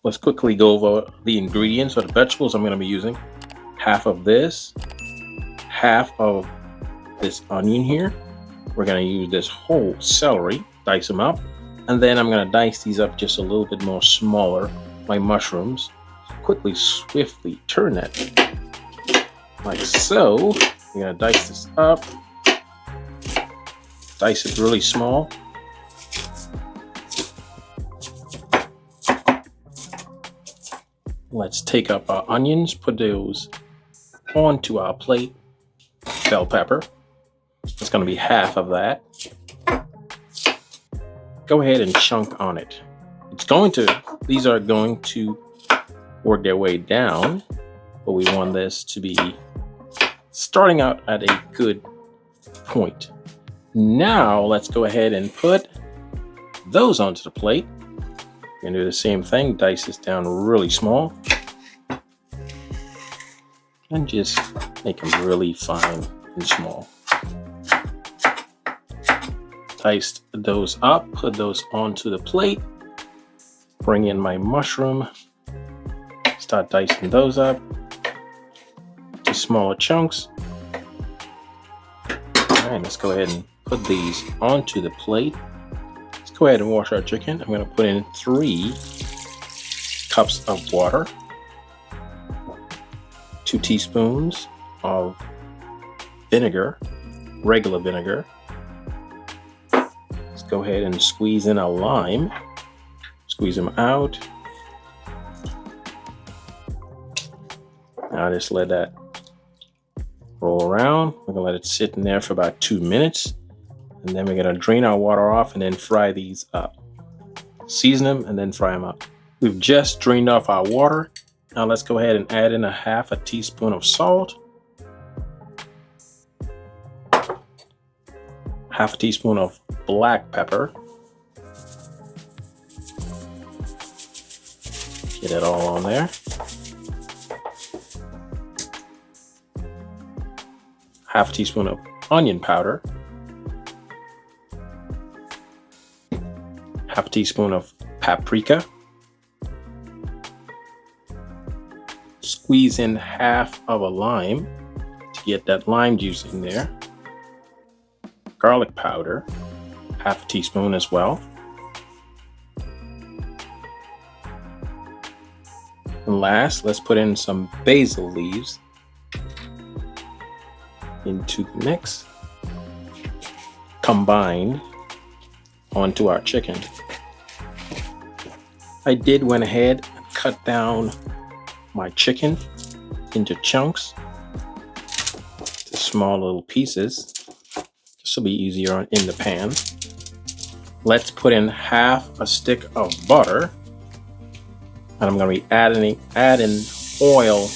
Let's quickly go over the ingredients or the vegetables I'm going to be using. Half of this, half of this onion here. We're going to use this whole celery, dice them up. And then I'm going to dice these up just a little bit more smaller, my mushrooms. Quickly, swiftly turn that like so. We're going to dice this up. Dice it really small. Let's take up our onions, put those onto our plate. Bell pepper. It's going to be half of that. Go ahead and chunk on it. These are going to work their way down, but we want this to be starting out at a good point. Now let's go ahead and put those onto the plate. We're gonna do the same thing, dice this down really small. And just make them really fine and small. Dice those up, put those onto the plate. Bring in my mushroom. Start dicing those up to smaller chunks. All right, let's go ahead and put these onto the plate. Let's go ahead and wash our chicken. I'm going to put in 3 cups of water, 2 teaspoons of vinegar, regular vinegar. Let's go ahead and squeeze in a lime. Squeeze them out. Now just let that roll around. We're gonna let it sit in there for about 2 minutes. And then we're gonna drain our water off and then fry these up. Season them and then fry them up. We've just drained off our water. Now let's go ahead and add in a half a teaspoon of salt. Half a teaspoon of black pepper. Get it all on there. Half a teaspoon of onion powder. Half a teaspoon of paprika. Squeeze in half of a lime to get that lime juice in there. Garlic powder, half a teaspoon as well. And last, let's put in some basil leaves into the mix, combined onto our chicken. I went ahead and cut down my chicken into chunks, to small little pieces. This will be easier in the pan. Let's put in half a stick of butter, and I'm going to be adding oil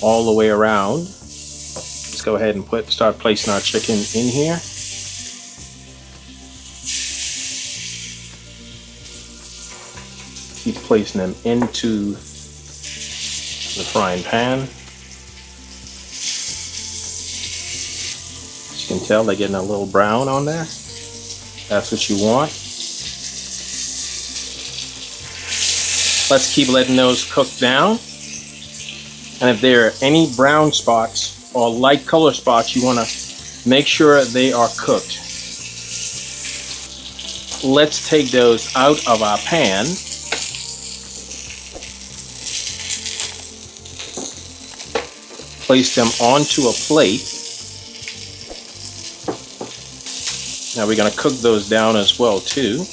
all the way around. Let's go ahead and start placing our chicken in here. Keep placing them into the frying pan. As you can tell, they're getting a little brown on there. That's what you want. Let's keep letting those cook down. And if there are any brown spots or light color spots, you want to make sure they are cooked. Let's take those out of our pan. Place them onto a plate. Now we're going to cook those down as well too.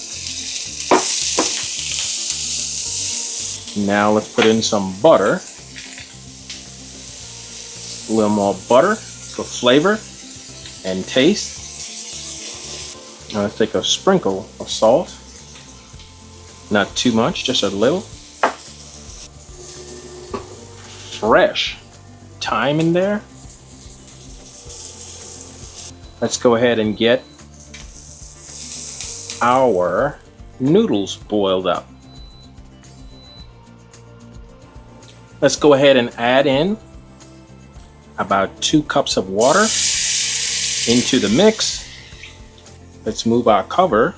Now let's put in some butter. A little more butter for flavor and taste. Now let's take a sprinkle of salt. Not too much, just a little. Fresh thyme in there. Let's go ahead and get our noodles boiled up. Let's go ahead and add in about 2 cups of water into the mix. Let's move our cover,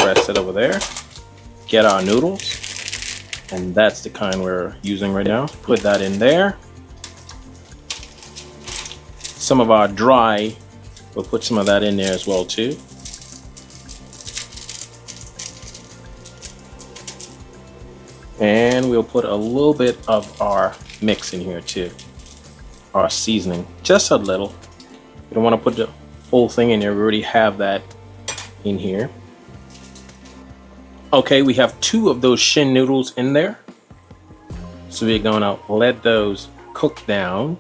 rest it over there. Get our noodles. And that's the kind we're using right now. Put that in there. Some of our dry, we'll put some of that in there as well too. And we'll put a little bit of our mix in here too. Our seasoning, just a little. You don't want to put the whole thing in there. We already have that in here. Okay, we have 2 of those shin noodles in there. So we're gonna let those cook down.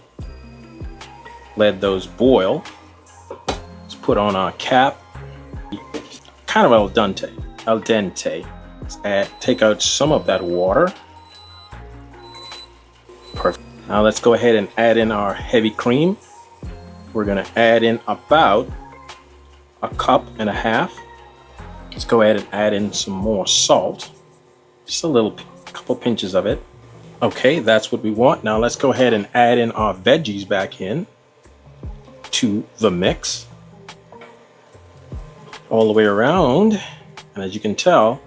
Let those boil. Let's put on our cap. Kind of al dente. Let's take out some of that water. Perfect. Now let's go ahead and add in our heavy cream. We're gonna add in about 1.5 cups. Let's go ahead and add in some more salt. Just a couple pinches of it. Okay, that's what we want. Now let's go ahead and add in our veggies back in to the mix. All the way around. And as you can tell,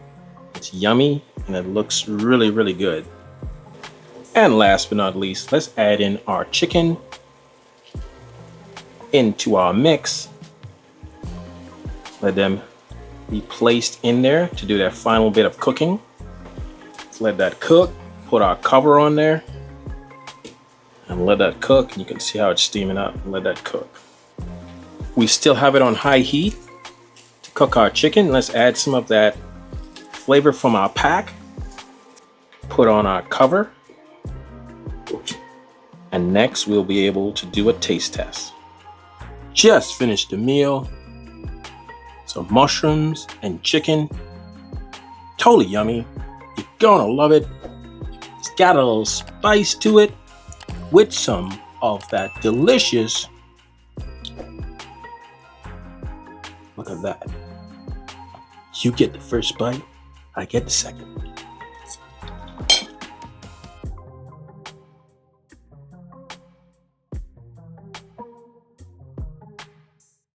it's yummy and it looks really, really good. And last but not least, let's add in our chicken into our mix. Let them be placed in there to do that final bit of cooking. Let's let that cook. Put our cover on there and let that cook. And you can see how it's steaming up. Let that cook. We still have it on high heat to cook our chicken. Let's add some of that flavor from our pack. Put on our cover. And next we'll be able to do a taste test. Just finished the meal. Some mushrooms and chicken. Totally yummy. You're gonna love it. It's got a little spice to it with some of that delicious. Look at that. You get the first bite, I get the second.